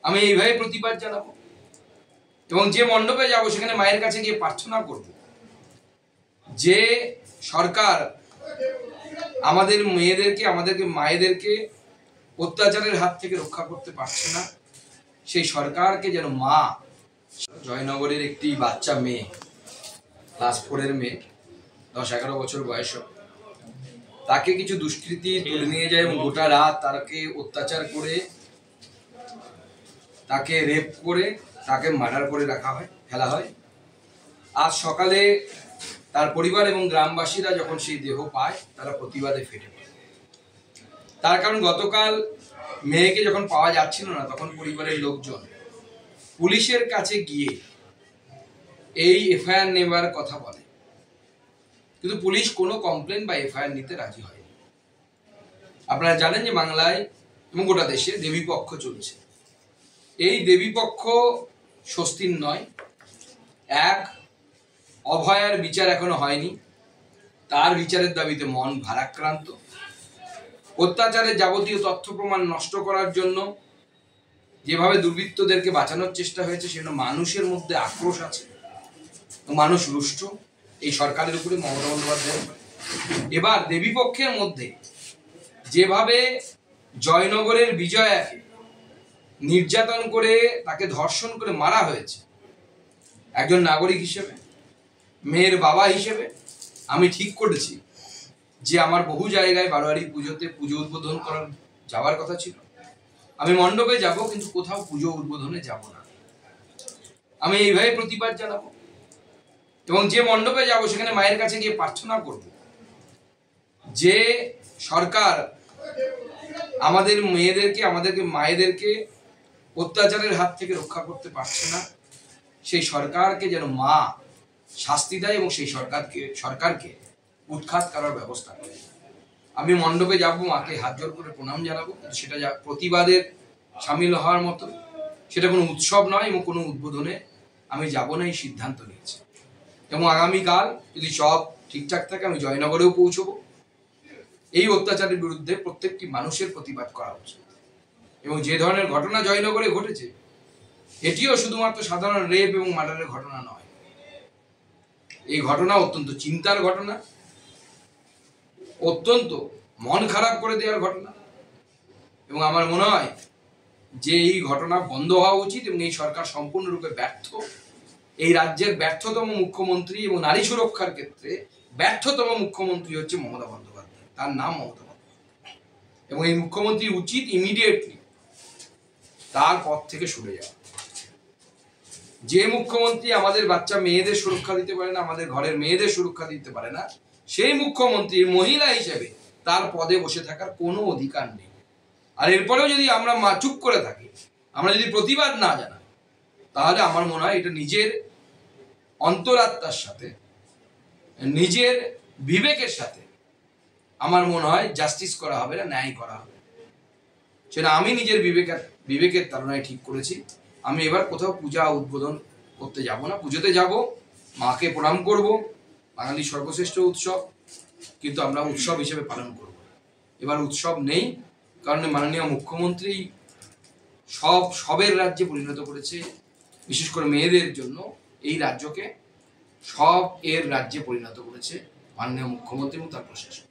আমি এইভাবে প্রতিবাদ জানাবো এবং যে মণ্ডপে যাব সেখানে মায়ের কাছে গিয়ে প্রার্থনা করব যে সরকার আমাদের মেয়েদেরকে আমাদেরকে মায়েদেরকে অত্যাচারের হাত থেকে রক্ষা করতে পারছে না, সেই সরকারকে যেন মা। জয়নগরের একটি বাচ্চা মেয়ে, ক্লাস 4-এর মেয়ে, 10-11 বছর বয়স, তাকে কিছু দুষ্কৃতী তুলে নিয়ে যায় এবং গোটা রাত তাকে অত্যাচার করে, তাকে রেপ করে, তাকে মার্ডার করে ফেলা হয়। আজ সকালে তার পরিবার এবং গ্রামবাসীরা যখন সেই দেহ পায় তারা প্রতিবাদে ফেটে পড়ে। তার কারণ গতকাল মেয়েকে যখন পাওয়া যাচ্ছিল না তখন পরিবারের লোকজন পুলিশের কাছে গিয়ে এই এফআইআর নেবার কথা বলে, কিন্তু পুলিশ কোনো কমপ্লেন বা এফআইআর নিতে রাজি হয়নি। আপনারা জানেন যে বাংলায় এবং গোটা দেশে দেবীপক্ষ চলছে। এই দেবীপক্ষ স্বস্তির নয়। এক, অভয়ার বিচার এখনো হয়নি, তার বিচারের দাবিতে মন ভারাক্রান্ত। অত্যাচারের যাবতীয় তথ্য প্রমাণ নষ্ট করার জন্য যেভাবে দুর্বৃত্তদেরকে বাঁচানোর চেষ্টা হয়েছে সেজন্য মানুষের মধ্যে আক্রোশ আছে, মানুষ রুষ্ট এই সরকারের উপরে, মমতা বন্দ্যোপাধ্যায়ের উপরে। এবার দেবীপক্ষের মধ্যে যেভাবে জয়নগরের বিজয়াকে নির্যাতন করে তাকে ধর্ষণ করে মারা হয়েছে, একজন নাগরিক হিসেবে, মেয়ের বাবা হিসেবে আমি ঠিক করেছি যে আমার বহু জায়গায় বারোয়ারি পুজোতে পুজো উদ্বোধন করার যাওয়ার কথা ছিল। আমি মণ্ডপে যাব, কিন্তু কোথাও পুজো উদ্বোধনে যাব না। আমি এইভাবে প্রতিবাদ জানাবো এবং যে মণ্ডপে যাব সেখানে মায়ের কাছে গিয়ে প্রার্থনা করব যে সরকার আমাদের মেয়েদেরকে আমাদেরকে মায়েদেরকে অত্যাচারের হাত থেকে রক্ষা করতে পারছে না, সেই সরকারকে যেন মা শাস্তি দেয় এবং সেই সরকারকে উৎখাত করার ব্যবস্থা করে। আমি মণ্ডপে যাব, মাকে হাত জোর করে প্রণাম জানাবো, সেটা প্রতিবাদের সামিল হওয়ার মতো, সেটা কোনো উৎসব নয় এবং কোনো উদ্বোধনে আমি যাব না, এই সিদ্ধান্ত নিয়েছি। এবং আগামীকাল যদি সব ঠিকঠাক থাকে আমি জয়নগরেও পৌঁছবো। এই অত্যাচারের বিরুদ্ধে প্রত্যেকটি মানুষের প্রতিবাদ করা উচিত এবং যে ধরনের ঘটনা জয়নগরে ঘটেছে এটিও শুধুমাত্র সাধারণ রেপ এবং মার্ডারের ঘটনা নয়। এই ঘটনা অত্যন্ত চিন্তার ঘটনা, অত্যন্ত মন খারাপ করে দেওয়ার ঘটনা এবং আমার মনে হয় যে এই ঘটনা বন্ধ হওয়া উচিত এবং এই সরকার সম্পূর্ণরূপে ব্যর্থ। এই রাজ্যের ব্যর্থতম মুখ্যমন্ত্রী এবং নারী সুরক্ষার ক্ষেত্রে ব্যর্থতম মুখ্যমন্ত্রী হচ্ছে মমতা বন্দ্যোপাধ্যায়। তার নাম মমতা বন্দ্যোপাধ্যায় এবং এই মুখ্যমন্ত্রী উচিত ইমিডিয়েটলি তার পদ থেকে সরে যাওয়া। যে মুখ্যমন্ত্রী আমাদের বাচ্চা মেয়েদের সুরক্ষা দিতে পারে না, আমাদের ঘরের মেয়েদের সুরক্ষা দিতে পারে না, সেই মুখ্যমন্ত্রীর মহিলা হিসেবে তার পদে বসে থাকার কোনো অধিকার নেই। আর এরপরেও যদি আমরা চুপ করে থাকি, আমরা যদি প্রতিবাদ না জানাই, তাহলে আমার মনে হয় এটা নিজের অন্তরাত্মার সাথে, নিজের বিবেকের সাথে আমার মনে হয় জাস্টিস করা হবে না, ন্যায় করা হবে। সেটা আমি নিজের বিবেকের তাড়নায় ঠিক করেছি। আমি এবার কোথাও পূজা উদ্বোধন করতে যাব না। পুজোতে যাব, মাকে প্রণাম করব, বাঙালির সর্বশ্রেষ্ঠ উৎসব, কিন্তু আমরা উৎসব হিসেবে পালন করব। এবার উৎসব নেই, কারণ মাননীয় মুখ্যমন্ত্রী সবের রাজ্যে পরিণত করেছে, বিশেষ করে মেয়েদের জন্য এই রাজ্যকে সব এর রাজ্যে পরিণত করেছে মাননীয় মুখ্যমন্ত্রী এবং তার প্রশাসন।